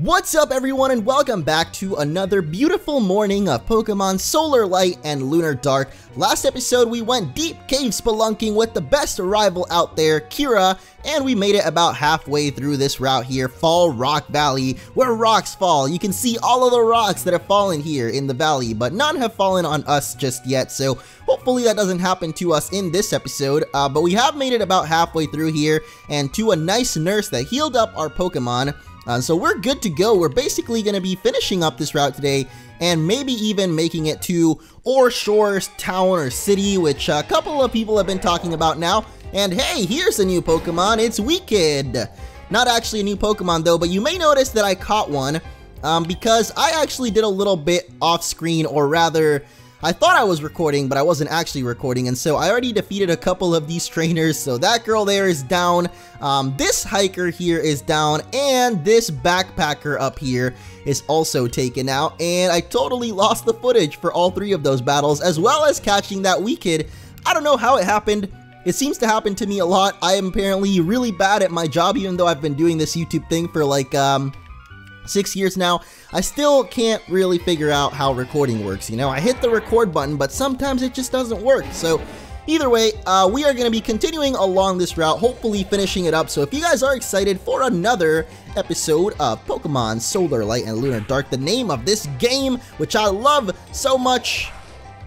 What's up everyone and welcome back to another beautiful morning of Pokemon Solar Light and Lunar Dark. Last episode we went deep cave spelunking with the best rival out there, Kira, and we made it about halfway through this route here, Fall Rock Valley, where rocks fall. You can see all of the rocks that have fallen here in the valley, but none have fallen on us just yet, so hopefully that doesn't happen to us in this episode. But we have made it about halfway through here, and to a nice nurse that healed up our Pokemon. So we're good to go. We're basically going to be finishing up this route today and maybe even making it to Orshore Town or City, which a couple of people have been talking about now. And hey, here's a new Pokemon. It's Weekend. Not actually a new Pokemon though, but you may notice that I caught one because I actually did a little bit off screen, or rather, I thought I was recording, but I wasn't actually recording, and so I already defeated a couple of these trainers, so that girl there is down, this hiker here is down, and this backpacker up here is also taken out, and I totally lost the footage for all three of those battles, as well as catching that wee kid. I don't know how it happened. It seems to happen to me a lot. I am apparently really bad at my job, even though I've been doing this YouTube thing for like, 6 years now. I still can't really figure out how recording works. You know, I hit the record button, but sometimes it just doesn't work. So either way, we are going to be continuing along this route, hopefully finishing it up. So if you guys are excited for another episode of Pokemon Solar Light and Lunar Dark, the name of this game, which I love so much.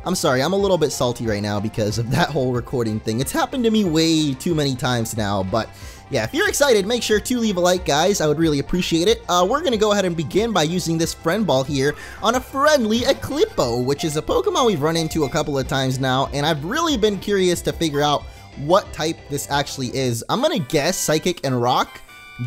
I'm sorry, I'm a little bit salty right now because of that whole recording thing. It's happened to me way too many times now, but yeah, if you're excited, make sure to leave a like, guys. I would really appreciate it. We're going to go ahead and begin by using this friend ball here on a friendly Eclippo, which is a Pokemon we've run into a couple of times now, and I've really been curious to figure out what type this actually is. I'm going to guess Psychic and Rock,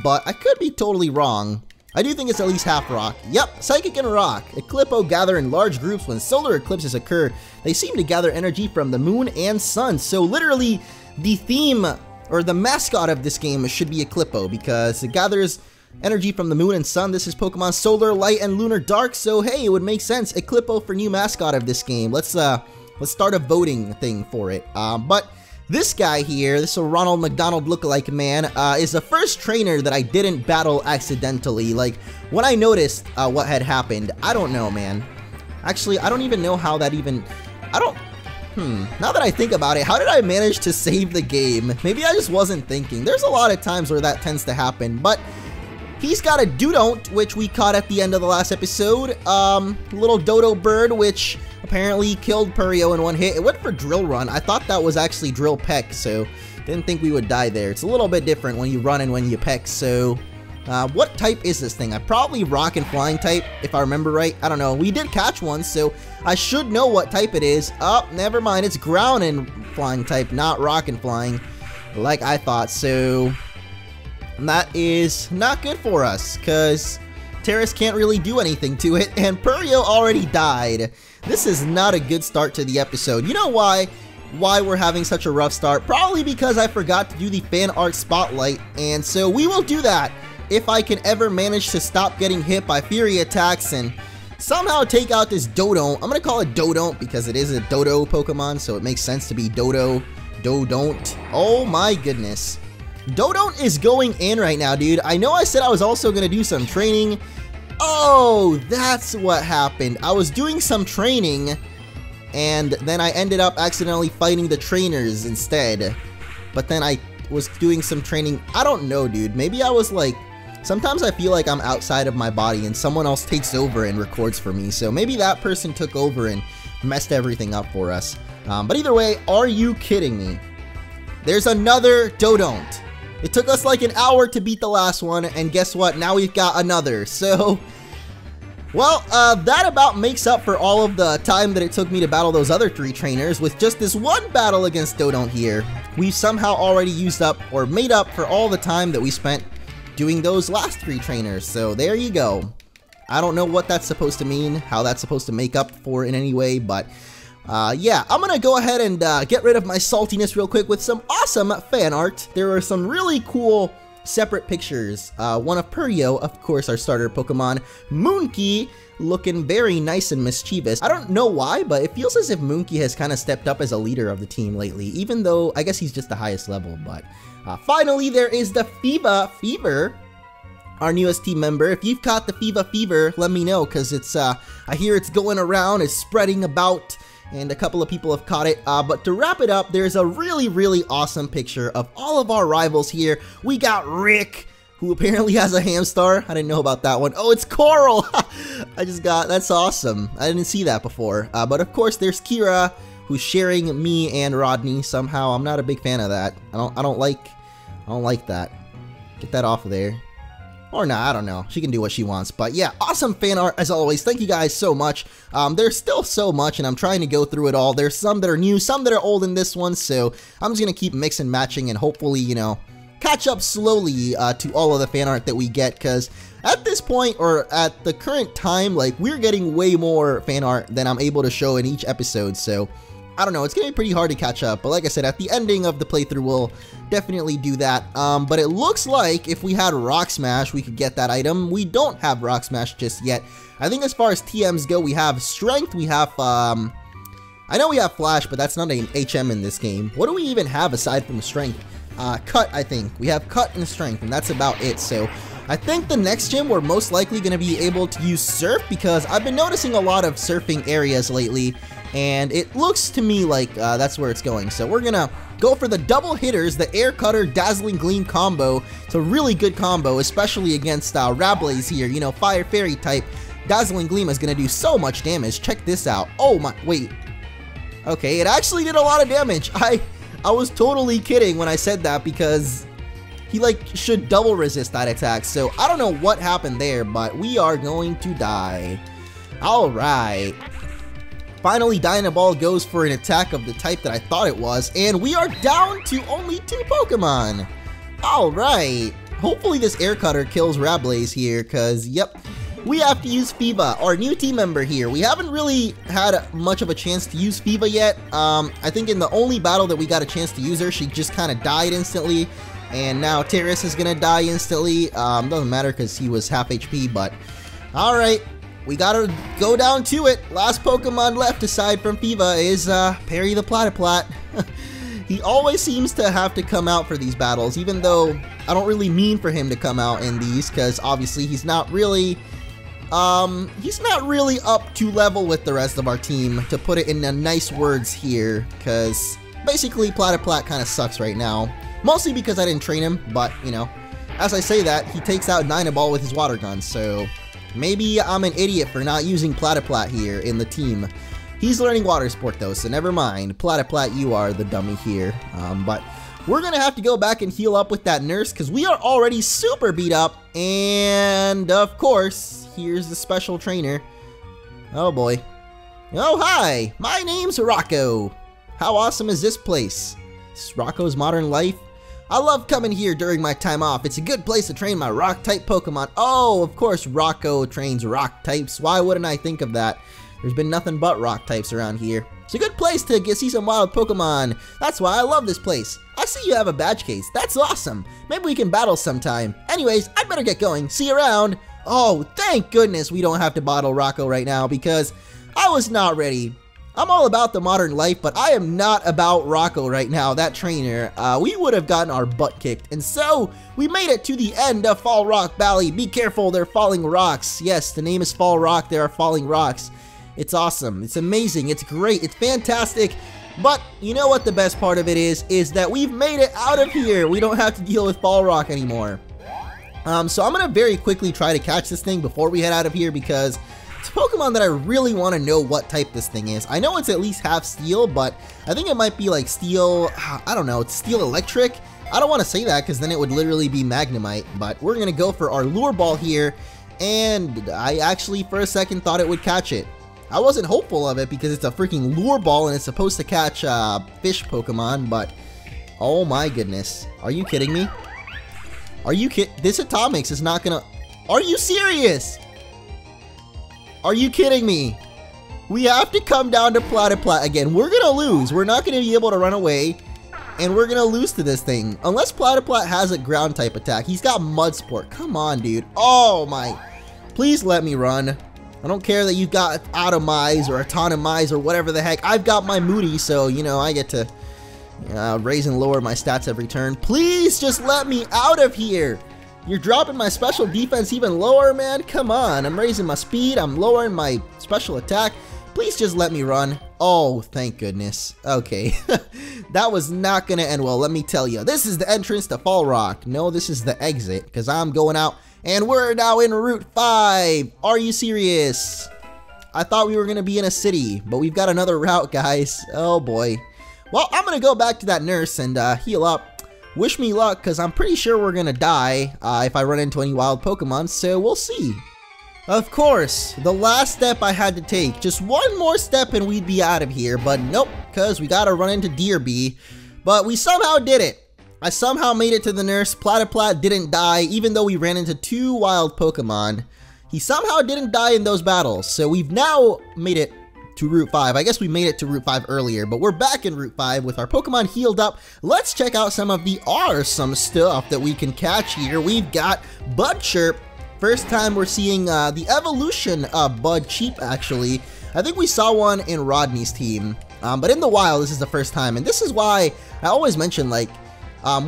but I could be totally wrong. I do think it's at least half rock. Yep, Psychic and Rock. Eclippo gather in large groups when solar eclipses occur. They seem to gather energy from the moon and sun. So literally, the theme or the mascot of this game should be Eclippo because it gathers energy from the moon and sun. This is Pokemon Solar Light and Lunar Dark, so hey, it would make sense. Eclippo for new mascot of this game. Let's start a voting thing for it. But this guy here, this Ronald McDonald lookalike man, is the first trainer that I didn't battle accidentally. Like, when I noticed what had happened, I don't know, man. Actually, I don't even know how that even... Now that I think about it, how did I manage to save the game? Maybe I just wasn't thinking. There's a lot of times where that tends to happen, but he's got a Dudon't, which we caught at the end of the last episode. Little Dodo bird, which apparently killed Purio in one hit. It went for Drill Run. I thought that was actually Drill Peck, so didn't think we would die there. It's a little bit different when you run and when you peck, so... what type is this thing? I probably Rock and Flying type, if I remember right. I don't know. We did catch one, so I should know what type it is. Oh, never mind. It's Ground and Flying type, not Rock and Flying, like I thought. So that is not good for us, because Terrace can't really do anything to it, and Purio already died. This is not a good start to the episode. You know why we're having such a rough start? Probably because I forgot to do the fan art spotlight, and so we will do that if I can ever manage to stop getting hit by Fury attacks and somehow take out this Dodon't. I'm gonna call it Dodon't because it is a Dodo Pokemon, so it makes sense to be Dodon't. Oh my goodness. Dodon't is going in right now, dude. I know I said I was also gonna do some training. Oh, that's what happened. I was doing some training, and then I ended up accidentally fighting the trainers instead. But then I was doing some training. I don't know, dude. Maybe I was like... Sometimes I feel like I'm outside of my body and someone else takes over and records for me. So maybe that person took over and messed everything up for us. But either way, are you kidding me? There's another Dodon't. It took us like an hour to beat the last one, and guess what? Now we've got another. So, well, that about makes up for all of the time that it took me to battle those other three trainers. With just this one battle against Dodon't here, we've somehow already used up or made up for all the time that we spent doing those last three trainers. So there you go. I don't know what that's supposed to mean, how that's supposed to make up for in any way, but yeah, I'm gonna go ahead and get rid of my saltiness real quick with some awesome fan art. There are some really cool separate pictures. One of Purio, of course, our starter Pokemon, Moonkey, looking very nice and mischievous. I don't know why, but it feels as if Moonkey has kind of stepped up as a leader of the team lately, even though I guess he's just the highest level. But finally, there is the Fever. our newest team member. If you've caught the fever, let me know, because it's, I hear it's going around, it's spreading about, and a couple of people have caught it. But to wrap it up, there's a really awesome picture of all of our rivals here. We got Rick, who apparently has a Hamstar. I didn't know about that one. Oh, it's Coral! That's awesome. I didn't see that before. But of course, there's Kira, who's sharing me and Rodney somehow. I'm not a big fan of that. I don't like that. Get that off of there. Or nah, I don't know. She can do what she wants. But yeah, awesome fan art as always. Thank you guys so much. There's still so much, and I'm trying to go through it all. There's some that are new, some that are old in this one, so I'm just gonna keep mix and matching and hopefully, you know, catch up slowly to all of the fan art that we get, because at this point, or at the current time, like, we're getting way more fan art than I'm able to show in each episode, so I don't know, it's gonna be pretty hard to catch up. But like I said, at the ending of the playthrough, we'll definitely do that. But it looks like if we had Rock Smash, we could get that item. We don't have Rock Smash just yet. I think as far as TMs go, we have Strength, we have, I know we have Flash, but that's not an HM in this game. What do we even have aside from Strength? Cut, I think. We have Cut and Strength, and that's about it. So I think the next gym we're most likely going to be able to use Surf, because I've been noticing a lot of surfing areas lately, and it looks to me like that's where it's going. So we're going to go for the double hitters, the Air Cutter Dazzling Gleam combo. It's a really good combo, especially against Rablaze here. You know, Fire Fairy type. Dazzling Gleam is going to do so much damage. Check this out. Oh my, wait. Okay, it actually did a lot of damage. I was totally kidding when I said that, because he like should double resist that attack. So I don't know what happened there, but we are going to die. Alright. Finally, Dynaball goes for an attack of the type that I thought it was, and we are down to only 2 Pokemon. Alright. Hopefully this Air Cutter kills Rablaze here, because, yep, we have to use Fiva, our new team member here. We haven't really had much of a chance to use Fiva yet. I think in the only battle that we got a chance to use her, she just kind of died instantly. And now Terrace is going to die instantly. Doesn't matter because he was half HP, but alright. We gotta go down to it. Last Pokemon left aside from Fiva is Perry the Platyplat. He always seems to have to come out for these battles, even though I don't really mean for him to come out in these, because obviously he's not really up to level with the rest of our team, to put it in nice words here, because basically Platyplat kind of sucks right now. Mostly because I didn't train him, but, you know, as I say that, he takes out Dynaball with his water gun, so maybe I'm an idiot for not using Platyplat here in the team. He's learning water sport though, so never mind. Platyplat, you are the dummy here. But we're gonna have to go back and heal up with that nurse, because we are already super beat up, and of course, here's the special trainer. Oh boy. Oh hi, my name's Rocco. How awesome is this place? This is Rocco's Modern Life. I love coming here during my time off. It's a good place to train my rock-type Pokemon. Oh, of course Rocco trains rock types. Why wouldn't I think of that? There's been nothing but rock types around here. It's a good place to see some wild Pokemon. That's why I love this place. I see you have a badge case. That's awesome. Maybe we can battle sometime. Anyways, I'd better get going. See you around. Oh, thank goodness we don't have to battle Rocco right now, because I was not ready. I'm all about the modern life, but I am not about Rocco right now, that trainer. We would have gotten our butt kicked. And so, we made it to the end of Fall Rock Valley. Be careful, they're falling rocks. Yes, the name is Fall Rock, there are falling rocks. It's awesome, it's amazing, it's great, it's fantastic. But, you know what the best part of it is that we've made it out of here. We don't have to deal with Fall Rock anymore. So I'm gonna very quickly try to catch this thing before we head out of here, because it's a Pokemon that I really want to know what type this thing is. I know it's at least half Steel, but I think it might be like Steel, I don't know, it's Steel Electric? I don't want to say that because then it would literally be Magnemite, but we're going to go for our Lure Ball here, and I actually for a second thought it would catch it. I wasn't hopeful of it because it's a freaking Lure Ball and it's supposed to catch fish Pokemon, but oh my goodness. Are you kidding me? Are you This Atomics is not going to... Are you serious? Are you kidding me? We have to come down to Platyplat again. We're going to lose. We're not going to be able to run away. And we're going to lose to this thing. Unless Platyplat has a ground type attack. He's got Mud Sport. Come on, dude. Oh, my. Please let me run. I don't care that you've got Atomize or Autonomize or whatever the heck. I've got my Moody, so, you know, I get to raise and lower my stats every turn. Please just let me out of here. You're dropping my special defense even lower, man? Come on, I'm raising my speed, I'm lowering my special attack. Please just let me run. Oh, thank goodness. Okay, that was not gonna end well, let me tell you. This is the entrance to Fall Rock. No, this is the exit, because I'm going out, and we're now in Route 5. Are you serious? I thought we were gonna be in a city, but we've got another route, guys. Oh boy. Well, I'm gonna go back to that nurse and heal up. Wish me luck, because I'm pretty sure we're gonna die if I run into any wild Pokemon, so we'll see. Of course, the last step I had to take. Just one more step and we'd be out of here, but nope, because we gotta run into Deerby. But we somehow did it. I somehow made it to the nurse. Platyplat didn't die, even though we ran into 2 wild Pokemon. He somehow didn't die in those battles, so we've now made it to Route 5. I guess we made it to Route 5 earlier, but we're back in Route 5 with our Pokemon healed up. Let's check out some of the awesome stuff that we can catch here. We've got Budchirp. First time we're seeing the evolution of Budcheap, actually. I think we saw one in Rodney's team, but in the wild, this is the first time. And this is why I always mention, like,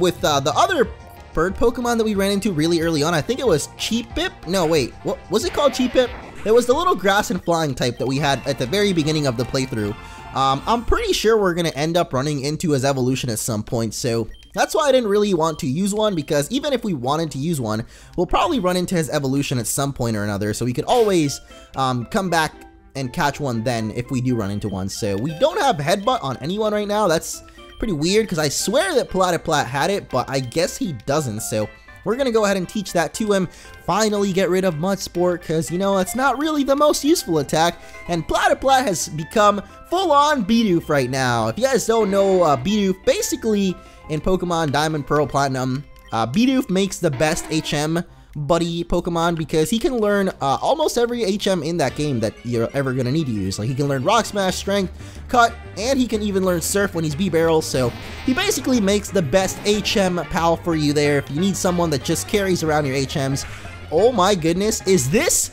with the other bird Pokemon that we ran into really early on, I think it was Cheepip? No, wait, what was it called, Cheepip? It was the little grass and flying type that we had at the very beginning of the playthrough. I'm pretty sure we're going to end up running into his evolution at some point, so that's why I didn't really want to use one, because even if we wanted to use one, we'll probably run into his evolution at some point or another, so we could always come back and catch one then if we do run into one. So we don't have Headbutt on anyone right now. That's pretty weird, because I swear that Platyplat had it, but I guess he doesn't, so we're going to go ahead and teach that to him. Finally get rid of Mudsport, because, you know, it's not really the most useful attack. And Platyplat has become full-on Bidoof right now. If you guys don't know Bidoof, basically in Pokemon Diamond, Pearl, Platinum, Bidoof makes the best HM buddy Pokemon, because he can learn almost every HM in that game that you're ever going to need to use. Like, he can learn Rock Smash, Strength, Cut, and he can even learn Surf when he's B-Barrel, so he basically makes the best HM pal for you there if you need someone that just carries around your HMs. Oh my goodness, is this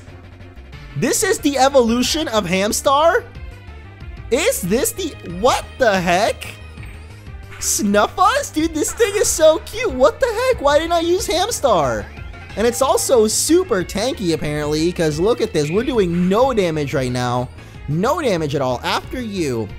is the evolution of Hamstar? Is this the, what the heck? Snuffuz? Dude, this thing is so cute. What the heck? Why didn't I use Hamstar? And it's also super tanky, apparently, because look at this. We're doing no damage right now. No damage at all. After you.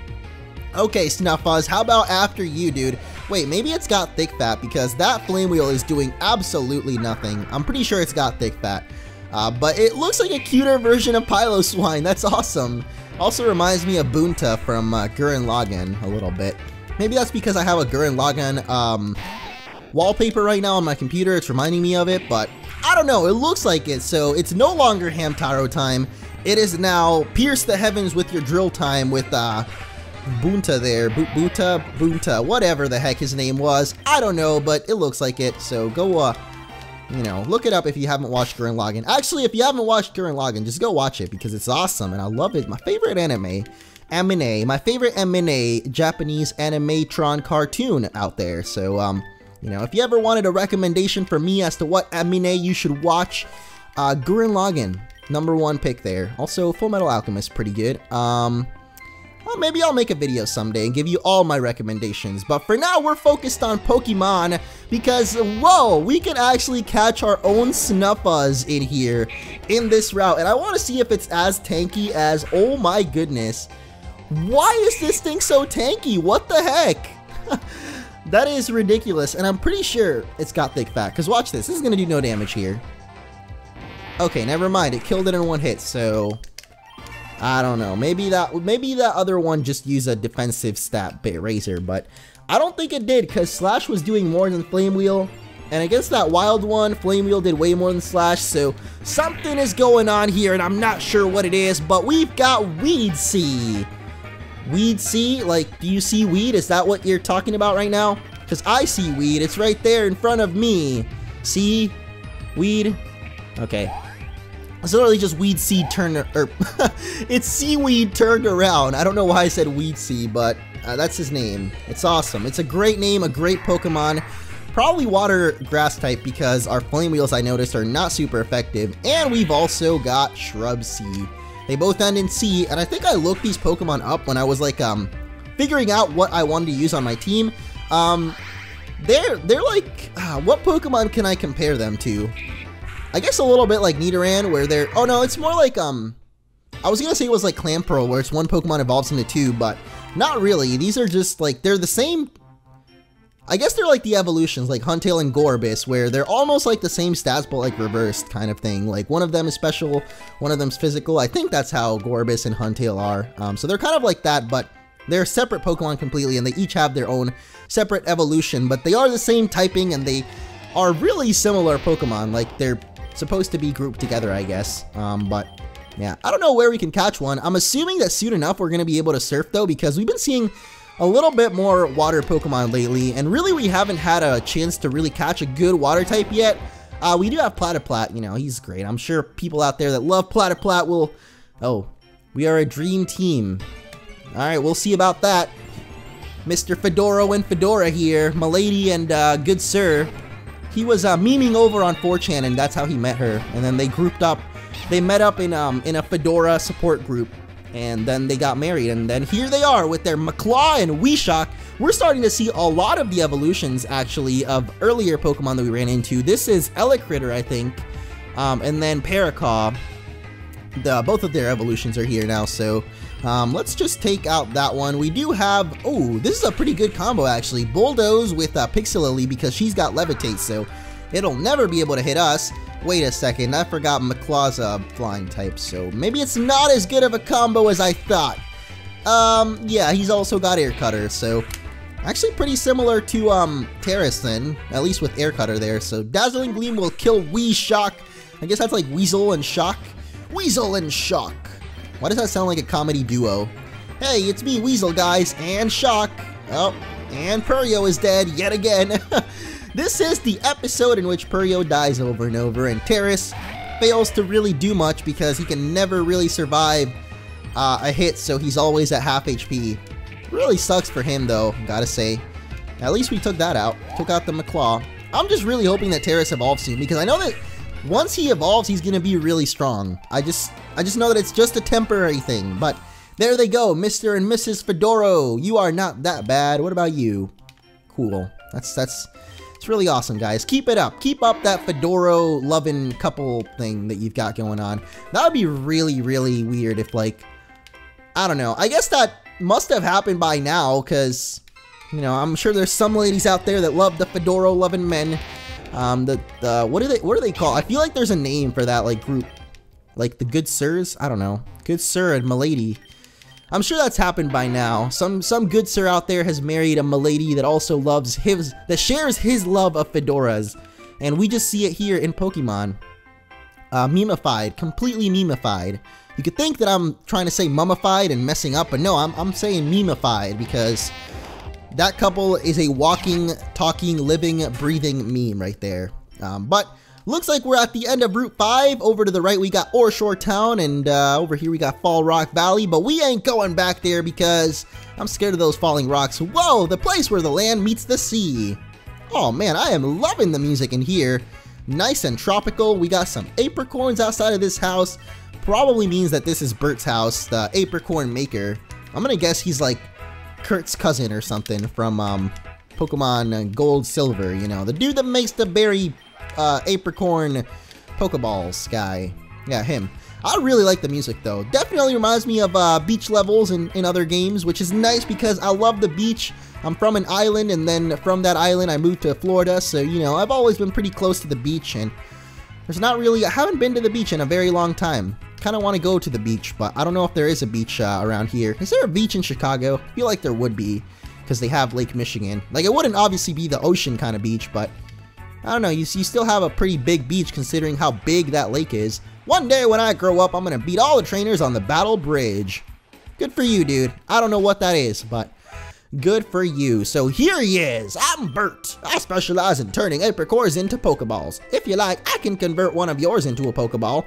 Okay, Snuffuz, how about after you, dude? Wait, maybe it's got Thick Fat, because that Flame Wheel is doing absolutely nothing. I'm pretty sure it's got Thick Fat. But it looks like a cuter version of Piloswine. That's awesome. Also reminds me of Boonta from Gurren Lagann a little bit. Maybe that's because I have a Gurren Lagann wallpaper right now on my computer. It's reminding me of it, but I don't know, it looks like it. So it's no longer Hamtaro time. It is now Pierce the Heavens with your drill time with Boonta there. Boonta, whatever the heck his name was. I don't know, but it looks like it. So go, you know, look it up if you haven't watched Gurren Lagann. Actually, if you haven't watched Gurren Lagann, just go watch it, because it's awesome and I love it. My favorite anime. My favorite Japanese animatron cartoon out there. So, you know, if you ever wanted a recommendation for me as to what anime you should watch, Gurren Lagann, #1 pick there. Also, Full Metal Alchemist, pretty good. Well, maybe I'll make a video someday and give you all my recommendations. But for now, we're focused on Pokemon, because, whoa, we can actually catch our own Snuffuz in here in this route. And I want to see if it's as tanky as, oh my goodness. Why is this thing so tanky? What the heck? That is ridiculous, and I'm pretty sure it's got Thick Fat, because watch this. This is going to do no damage here. Okay, never mind. It killed it in one hit, so I don't know. Maybe that other one just used a defensive stat Razor, but I don't think it did, because Slash was doing more than Flame Wheel, and against that wild one, Flame Wheel did way more than Slash, so something is going on here, and I'm not sure what it is, but we've got Weed Sea. Weed Sea? Like, do you see weed? Is that what you're talking about right now? Because I see weed. It's right there in front of me. See? Weed? Okay. It's literally just Weed Sea turned, or it's Seaweed turned around. I don't know why I said Weed Sea, but that's his name. It's awesome. It's a great name, a great Pokemon. Probably water grass type, because our Flame Wheels, I noticed, are not super effective. And we've also got Shrub Sea. They both end in C, and I think I looked these Pokemon up when I was like figuring out what I wanted to use on my team. they're like, what Pokemon can I compare them to? I guess a little bit like Nidoran, where they're, oh no, it's more like, I was gonna say it was like Clamperl, where it's one Pokemon evolves into two, but not really. These are just like, they're the same. I guess they're like the evolutions, like Huntail and Gorebyss, where they're almost like the same stats, but like reversed kind of thing. Like one of them is special, one of them's physical. I think that's how Gorebyss and Huntail are. So they're kind of like that, but they're separate Pokemon completely, and they each have their own separate evolution, but they are the same typing, and they are really similar Pokemon. Like they're supposed to be grouped together, I guess. But yeah, I don't know where we can catch one. I'm assuming that soon enough we're going to be able to surf though, because we've been seeing a little bit more water Pokemon lately, and really we haven't had a chance to really catch a good water type yet. We do have Platyplat, you know, he's great. I'm sure people out there that love Platyplat will... Oh, we are a dream team. Alright, we'll see about that. Mr. Fedoro and Fedora here, Milady and Good Sir. He was memeing over on 4chan, and that's how he met her. And then they grouped up. They met up in a Fedora support group. And then they got married, and then here they are with their Maclaw and Weeshock. We're starting to see a lot of the evolutions, actually, of earlier Pokemon that we ran into. This is Elicritter, I think, and then Paracaw. Both of their evolutions are here now, so let's just take out that one. We do have, oh, this is a pretty good combo, actually. Bulldoze with Pixelily, because she's got Levitate, so it'll never be able to hit us. Wait a second, I forgot Maclaw's flying type, so maybe it's not as good of a combo as I thought. Yeah, he's also got Air Cutter, so actually pretty similar to Terrace then, at least with Air Cutter there. So Dazzling Gleam will kill Weeshock. I guess that's like Weasel and Shock. Weasel and Shock. Why does that sound like a comedy duo? Hey, it's me, Weasel, guys, and Shock. Oh, and Purio is dead yet again. This is the episode in which Purio dies over and over, and Terrace fails to really do much because he can never really survive a hit, so he's always at half HP. Really sucks for him, though, gotta say. At least we took that out. Took out the Maclaw. I'm just really hoping that Terrace evolves soon, because I know that once he evolves, he's gonna be really strong. I just know that it's just a temporary thing, but there they go, Mr. and Mrs. Fedoro. You are not that bad. What about you? Cool. It's really awesome, guys. Keep it up. Keep up that Fedoro loving couple thing that you've got going on. That would be really, really weird if, like, I don't know. I guess that must have happened by now, because, you know, I'm sure there's some ladies out there that love the Fedoro loving men. What do they call? I feel like there's a name for that, like, group. Like the Good Sirs? I don't know. Good Sir and Milady. I'm sure that's happened by now. Some Good Sir out there has married a Milady that also loves that shares his love of fedoras. And we just see it here in Pokemon. Memified, completely memified. You could think that I'm trying to say mummified and messing up, but no, I'm saying memified, because that couple is a walking, talking, living, breathing meme right there. But looks like we're at the end of Route 5. Over to the right, we got Orshore Town, and over here we got Fall Rock Valley, but we ain't going back there because I'm scared of those falling rocks. Whoa, the place where the land meets the sea. Oh man, I am loving the music in here. Nice and tropical. We got some apricorns outside of this house. Probably means that this is Bert's house, the apricorn maker. I'm gonna guess he's like Kurt's cousin or something from Pokemon Gold, Silver, you know, the dude that makes the berry apricorn Pokeballs guy. Yeah, him. I really like the music though. Definitely reminds me of beach levels in other games, which is nice because I love the beach. I'm from an island, and then from that island I moved to Florida, so you know, I've always been pretty close to the beach, and there's not really, I haven't been to the beach in a very long time. Kind of want to go to the beach, but I don't know if there is a beach around here. Is there a beach in Chicago? I feel like there would be, because they have Lake Michigan. Like, it wouldn't obviously be the ocean kind of beach, but I don't know, you still have a pretty big beach considering how big that lake is. One day when I grow up, I'm going to beat all the trainers on the Battle Bridge. Good for you, dude. I don't know what that is, but good for you. So here he is. I'm Bert. I specialize in turning apricorns into Pokeballs. If you like, I can convert one of yours into a Pokeball.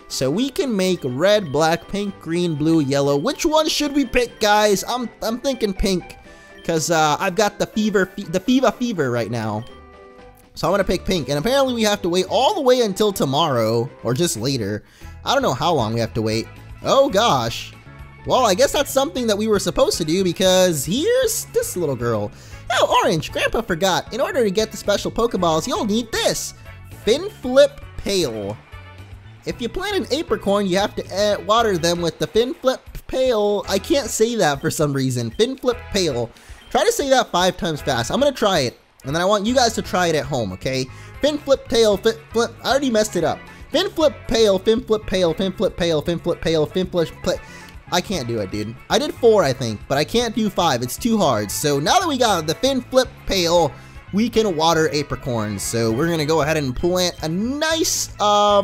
So we can make red, black, pink, green, blue, yellow. Which one should we pick, guys? I'm thinking pink, because I've got the fever right now. So I'm going to pick pink, and apparently we have to wait all the way until tomorrow, or just later. I don't know how long we have to wait. Oh gosh. Well, I guess that's something that we were supposed to do because here's this little girl. Oh, Orange, Grandpa forgot. In order to get the special Pokeballs, you'll need this. Fin Flip Pail. If you plant an apricorn, you have to water them with the Fin Flip Pail. I can't say that for some reason. Fin Flip Pail. Try to say that 5 times fast. I'm going to try it. And then I want you guys to try it at home, okay? Fin Flip Tail, Flip. I already messed it up. Fin Flip Pail, Fin Flip Pail, Fin Flip Pail, Fin Flip Pail, Fin Flip Pail. I can't do it, dude. I did 4, I think, but I can't do 5. It's too hard. So now that we got the Fin Flip Pail, we can water apricorns. So we're going to go ahead and plant a nice, I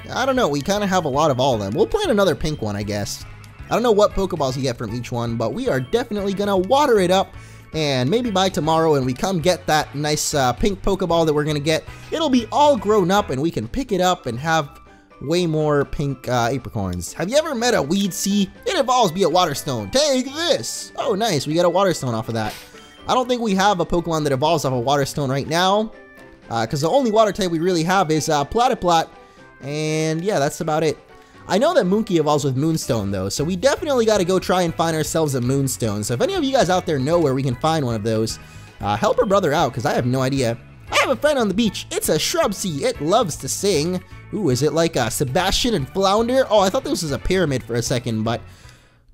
don't know. We kind of have a lot of all of them. We'll plant another pink one, I guess. I don't know what Pokeballs you get from each one, but we are definitely going to water it up. And maybe by tomorrow when we come get that nice pink Pokeball that we're going to get, it'll be all grown up and we can pick it up and have way more pink apricorns. Have you ever met a Weed Sea? It evolves via Water Stone. Take this! Oh, nice. We got a Water Stone off of that. I don't think we have a Pokemon that evolves off a Water Stone right now, because the only water type we really have is Platyplat, and yeah, that's about it. I know that Moonki evolves with Moonstone, though, so we definitely got to go try and find ourselves a Moonstone. So if any of you guys out there know where we can find one of those, help our brother out, because I have no idea. I have a friend on the beach. It's a Shrubsea. It loves to sing. Ooh, is it like Sebastian and Flounder? Oh, I thought this was a pyramid for a second, but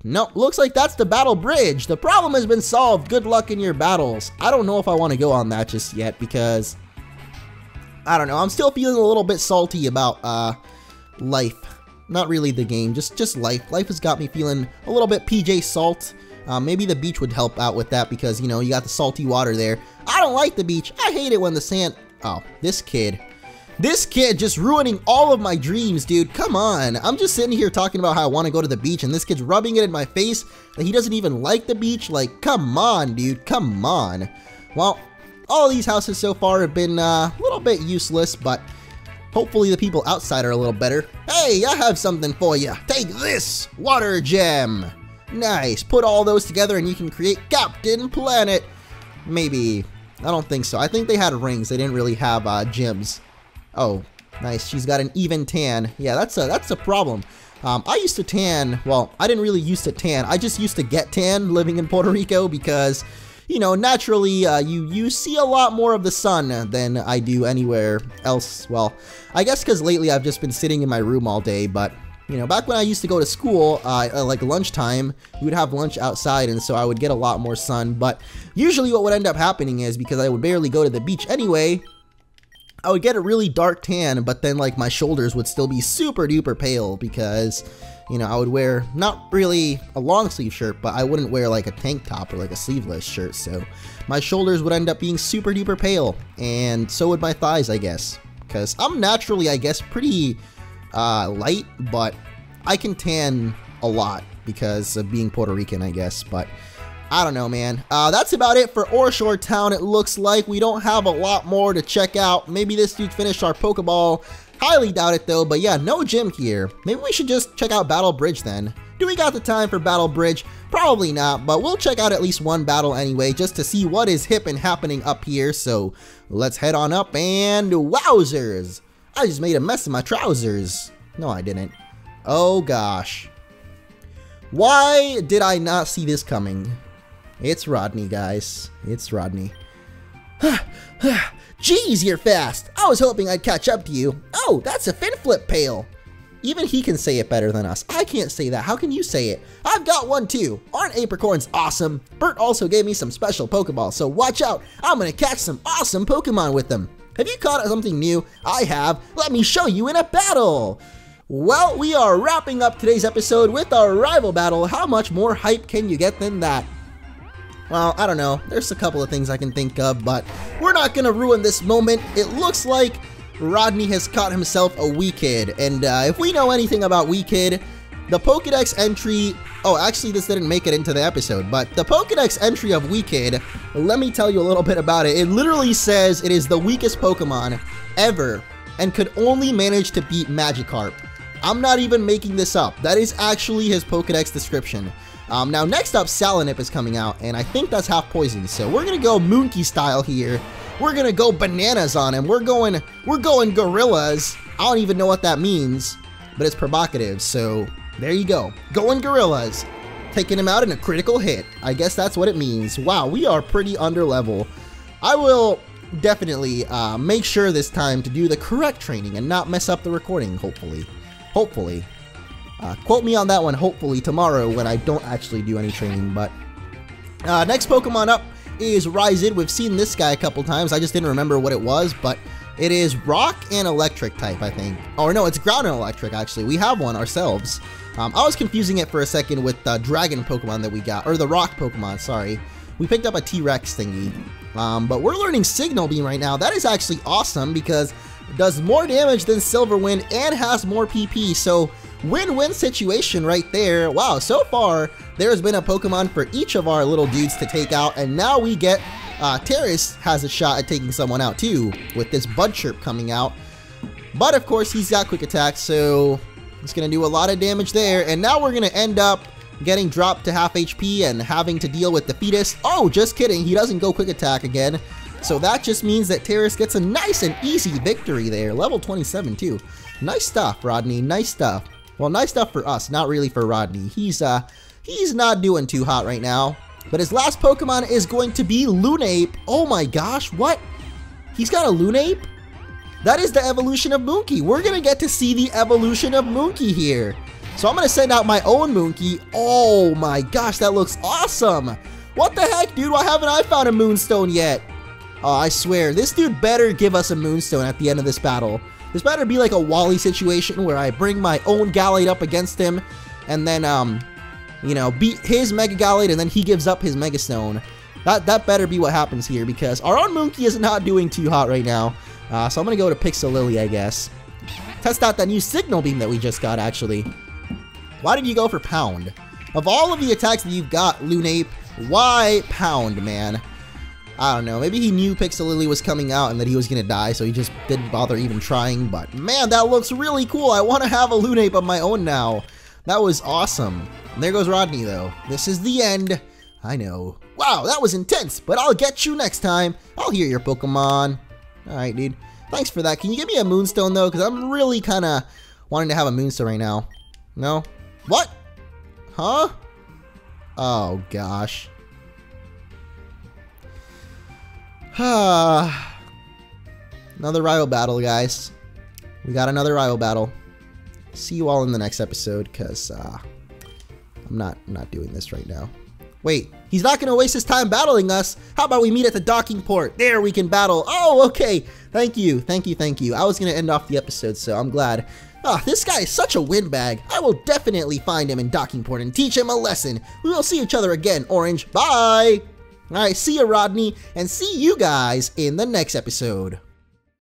no, looks like that's the battle bridge. The problem has been solved. Good luck in your battles. I don't know if I want to go on that just yet because, I don't know. I'm still feeling a little bit salty about life. Not really the game, just life. Life has got me feeling a little bit PJ Salt. Maybe the beach would help out with that because, you know, you got the salty water there. I don't like the beach. I hate it when the sand... Oh, this kid. This kid just ruining all of my dreams, dude. Come on. I'm just sitting here talking about how I want to go to the beach, and this kid's rubbing it in my face that he doesn't even like the beach. Like, come on, dude. Come on. Well, all of these houses so far have been a little bit useless, but... hopefully the people outside are a little better. Hey, I have something for you. Take this! Water gem! Nice. Put all those together and you can create Captain Planet. Maybe. I don't think so. I think they had rings. They didn't really have gems. Oh, nice. She's got an even tan. Yeah, that's a problem. I used to tan. Well, I didn't really used to tan. I just used to get tan living in Puerto Rico because... you know, naturally, you see a lot more of the sun than I do anywhere else. Well, I guess because lately I've just been sitting in my room all day, but, you know, back when I used to go to school, like lunchtime, we would have lunch outside, and so I would get a lot more sun, but usually what would end up happening is, because I would barely go to the beach anyway, I would get a really dark tan, but then, like, my shoulders would still be super duper pale because... you know, I would wear, not really a long sleeve shirt, but I wouldn't wear like a tank top or like a sleeveless shirt, so my shoulders would end up being super duper pale, and so would my thighs, I guess, because I'm naturally, I guess, pretty light, but I can tan a lot because of being Puerto Rican, I guess, but I don't know, man. That's about it for Orshore Town. It looks like we don't have a lot more to check out. Maybe this dude finished our Pokeball. Highly doubt it though, but yeah, no gym here. Maybe we should just check out Battle Bridge then. Do we got the time for Battle Bridge? Probably not, but we'll check out at least one battle anyway, just to see what is hip and happening up here. So let's head on up, and wowzers! I just made a mess of my trousers. No, I didn't. Oh gosh. Why did I not see this coming? It's Rodney, guys. It's Rodney. Jeez, you're fast! I was hoping I'd catch up to you. Oh, that's a Fin Flip Pail! Even he can say it better than us. I can't say that. How can you say it? I've got one too. Aren't apricorns awesome? Bert also gave me some special Pokeballs, so watch out. I'm gonna catch some awesome Pokemon with them. Have you caught something new? I have. Let me show you in a battle. Well, we are wrapping up today's episode with our rival battle. How much more hype can you get than that? Well, I don't know. There's a couple of things I can think of, but we're not going to ruin this moment. It looks like Rodney has caught himself a Weekid, and if we know anything about Weekid, the Pokedex entry... oh, actually, this didn't make it into the episode, but the Pokedex entry of Weekid, let me tell you a little bit about it. It literally says it is the weakest Pokemon ever, and could only manage to beat Magikarp. I'm not even making this up. That is actually his Pokedex description. Now, next up, Salanip is coming out, and I think that's half poison, so we're gonna go Moonki style here. We're gonna go bananas on him. We're going gorillas. I don't even know what that means, but it's provocative, so There you go. Going gorillas. Taking him out in a critical hit. I guess that's what it means. Wow, we are pretty under level. I will definitely make sure this time to do the correct training and not mess up the recording, hopefully. Hopefully. Quote me on that one, hopefully, tomorrow when I don't actually do any training. But next Pokemon up is Ryzen. We've seen this guy a couple times. I just didn't remember what it was, but it is rock and electric type, I think. Or no, it's ground and electric, actually. We have one ourselves. I was confusing it for a second with the dragon Pokemon that we got, or the rock Pokemon, sorry. We picked up a T-Rex thingy. But we're learning Signal Beam right now. That is actually awesome because it does more damage than Silver Wind and has more PP. So win-win situation right there. Wow, so far there's been a Pokemon for each of our little dudes to take out, and now we get Terrace has a shot at taking someone out too with this Bud Chirp coming out. But of course he's got quick attack, so it's gonna do a lot of damage there. And now we're gonna end up getting dropped to half HP and having to deal with the Fetus. Oh, just kidding, he doesn't go quick attack again. So that just means that Terrace gets a nice and easy victory there. Level 27 too. Nice stuff, Rodney, nice stuff. Well, nice stuff for us, not really for Rodney. He's not doing too hot right now. But his last Pokemon is going to be Lunape. Oh my gosh, what? He's got a Lunape? That is the evolution of Moonkie. We're gonna get to see the evolution of Moonkie here. So I'm gonna send out my own Moonkie. Oh my gosh, that looks awesome. What the heck, dude? Why haven't I found a Moonstone yet? Oh, I swear, this dude better give us a Moonstone at the end of this battle. This better be like a Wally situation where I bring my own Gallade up against him and then, you know, beat his Mega Gallade and then he gives up his Mega Stone. That better be what happens here because our own Moonkie is not doing too hot right now. So I'm gonna go to Pixel Lily, I guess. Test out that new Signal Beam that we just got, actually. Why did you go for Pound? Of all of the attacks that you've got, Lunape, why Pound, man? I don't know. Maybe he knew Pixel Lily was coming out and that he was gonna die, so he just didn't bother even trying. But man, that looks really cool. I want to have a Lunape of my own now. That was awesome. And there goes Rodney, though. This is the end. I know. Wow, that was intense, but I'll get you next time. I'll hear your Pokemon. Alright, dude. Thanks for that. Can you give me a Moonstone, though? Because I'm really kind of wanting to have a Moonstone right now. No? What? Huh? Oh, gosh. Another rival battle, guys. We got another rival battle. See you all in the next episode, because I'm not doing this right now. Wait, he's not going to waste his time battling us. How about we meet at the docking port? There, we can battle. Oh, okay. Thank you. Thank you. Thank you. I was going to end off the episode, so I'm glad. Oh, this guy is such a windbag. I will definitely find him in docking port and teach him a lesson. We will see each other again, Orange. Bye. All right, see you, Rodney, and see you guys in the next episode.